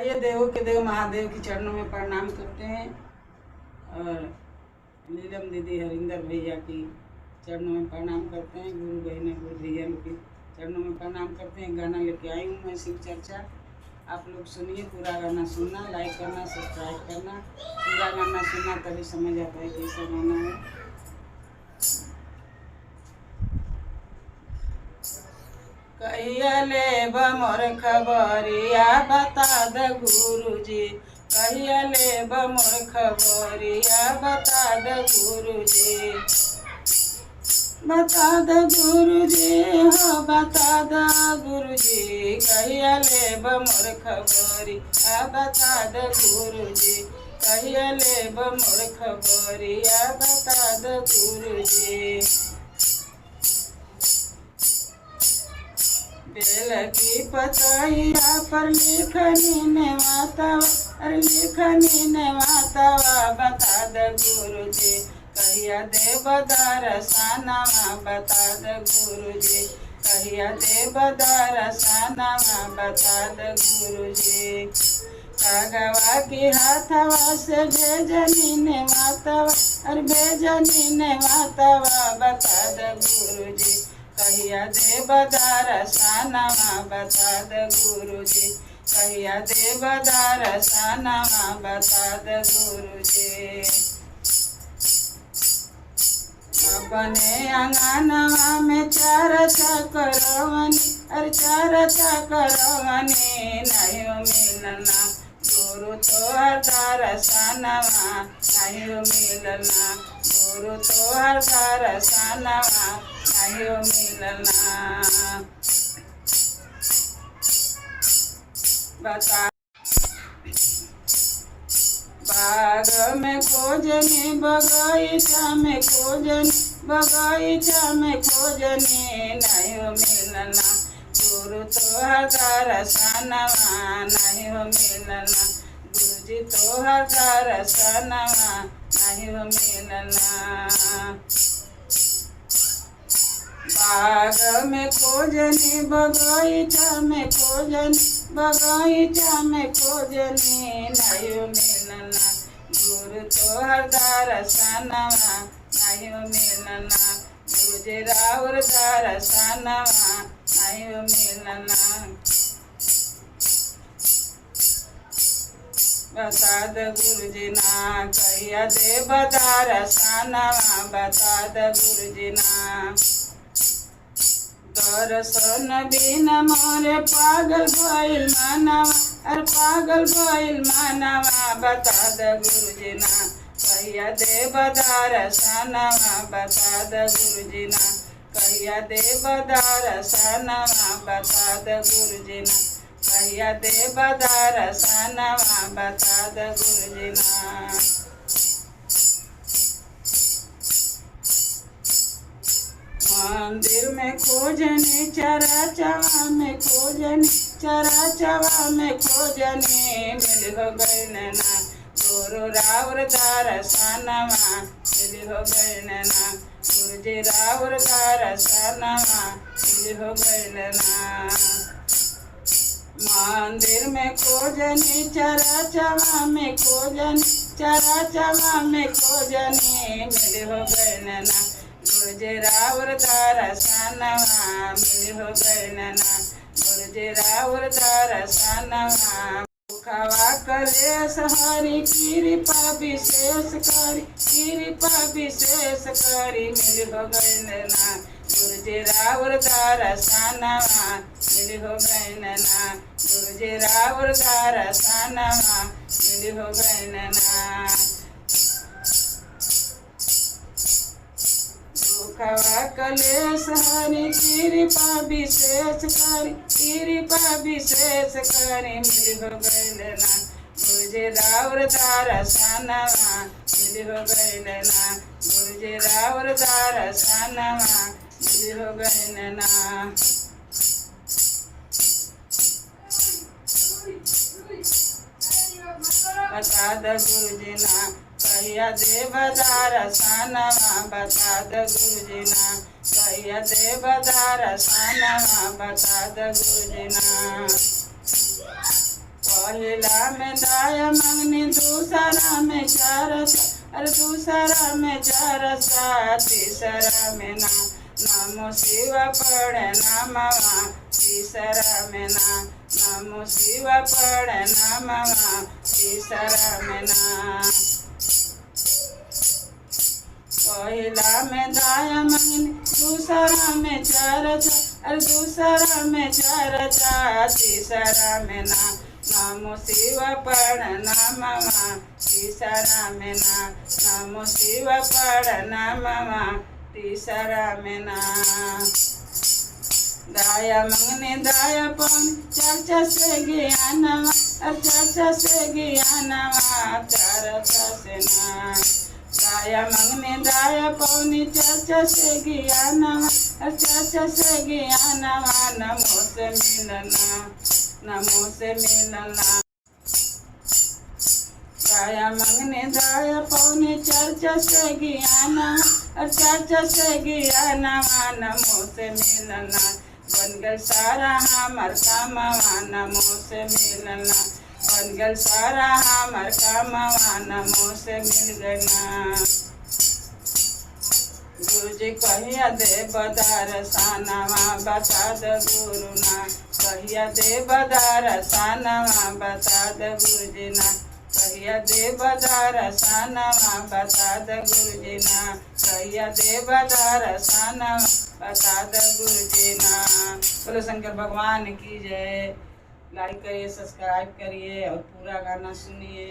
आइए देवों के देव महादेव के चरणों में प्रणाम करते हैं और नीलम दीदी हरिंदर भैया की चरणों में प्रणाम करते हैं। गुरु बहने गुरु भैया के चरणों में प्रणाम करते हैं। गाना लेके आई हूँ मैं शिव चर्चा। आप लोग सुनिए, पूरा गाना सुनना, लाइक करना, सब्सक्राइब करना। पूरा गाना सुनना तभी समझ आता है कैसा गाना है। कहिया लेब मोर खबरिया बता द गुरुजी, कहिया लेब मोर खबरिया बता द गुरुजी, बता द गुरुजी हो बता द गुरुजी, कहिया लेब मोर खबरिया बता द गुरुजी, कहिया लेब मोर खबरिया बता द गुरुजी। बेल की पतैया पर लिखनी ने मातावा, लिखनी ने मातावा बता द गुरुजी, कहिया देव दर्शनवा बता द गुरुजी, कहिया देव दर्शनवा बता द गुरुजी। कागवा की हाथवा से भेजनी ने मातावा, भेजनी ने मातावा बता द गुरुजी, कहिया देव दर्शनवा बता द गुरुजी, कहिया देव दर्शनवा बता द गुरुजी। अपने अंगनवा में चर्चा करवनी, चर्चा करवनी नहीं मिलना गुरु तोहर दर्शनवा, नहीं मिलना गुरु तोहर दर्शनवा, नहीं मिलना। बता बाग में खोजनी, बगीचा में खोजनी, बगीचा में खोजनी नहीं मिलना गुरु तोहर दर्शनवा, नहीं मिलना गुरुजी तोहर दर्शनवा, नहीं मिलना। बाग में खोजनी, बगीचा में खोजनी, बगीचा में खोजनी नहीं मिलना गुरु तोहर दर्शनवा, नहीं मिलना गुरुजी राउर दर्शनवा, नहीं मिलना। बता द गुरुजी ना कहिया देव दर्शनवा, बता द गुरुजी ना। दर्शन बिना मोरे पागल भइल मानवा, पागल भइल मानवा बता द गुरुजी ना, कहिया देव दर्शनवा बता द गुरुजी ना, कहिया देव दर्शनवा बता द गुरुजी ना, कहिया देव दर्शनवा बता द गुरुजी ना। मंदिर में खोजनी, चराचवा में खोजनी, चराचवा में खोजनी मिल हो गई नैना गुरु राउर दर्शनवा, मिल हो गई नैना गुरुजी राउर दर्शनवा, मिल हो गई नैना। मंदिर में खोजनी, चराचवा में खोजनी, चराचवा में खोजनी मिल हो गई नैना गुरुजी राउर दर्शनवा, मिल हो गई नैना गुरुजी राउर दर्शनवा। दुखवा कलेश हरि कृपा विशेष करी, कृपा विशेष करी मिल हो गई नैना गुरुजी राउर दर्शनवा, मिल हो गई नैना गुरुजी राउर दर्शनवा, मिल हो गई नैना। दुखवा कलेश हरि कृपा विशेष करी, कृपा विशेष करी मिल हो गई नैना गुरुजी राउर दर्शनवा, मिल हो गई नैना गुरुजी राउर दर्शनवा, मिल हो गई नैना। बता द गुरुजी ना कहिया देव दर्शनवा, बता द गुरुजी ना कहिया देव दर्शनवा, बता द गुरुजी ना। पहला में दाया मंगनी दूसरा में चार अरे दूसरा में चार सा तीसरा में ना नमो शिव पढ़े नमः तीसरा में ना नमो शिव पढ़े नमः तीसरा में ना पहला में दाया मंगनी दूसरा में चार अरे दूसरा में चार तीसरा में ना नमो शिव पढ़ नमः तीसरा में ना नमो शिव पढ़ नमः तीसरा में ना दाया मंगनी दाया पौन चर्चा से ज्ञानवा चर्चा से ज्ञानवा चर्चा से ना दाया मंगनी दाया पौनी चर्चा से ज्ञानवा चर्चा से ज्ञानवा नमो से मिलना नमो से मिलना दाया मंगनी दाया पौनी चर्चा से ज्ञानवा चर्चा से ज्ञानवा नमो से मिलना बन गल सारा हमार कामवा नमो से मिलना बन गल सारा हमार कामवा नमो से मिल गना गुरु जी कहिया दे बदार सानवा बता द गुरु ना कहिया दे बदार सानवा बता द गुरु जी ना कहिया दे बदार सानवा बता द गुरु जी ना कहिया दे बदार सानवा बता द गुरु जी ना। बोलो शंकर भगवान की जय। लाइक करिए, सब्सक्राइब करिए और पूरा गाना सुनिए।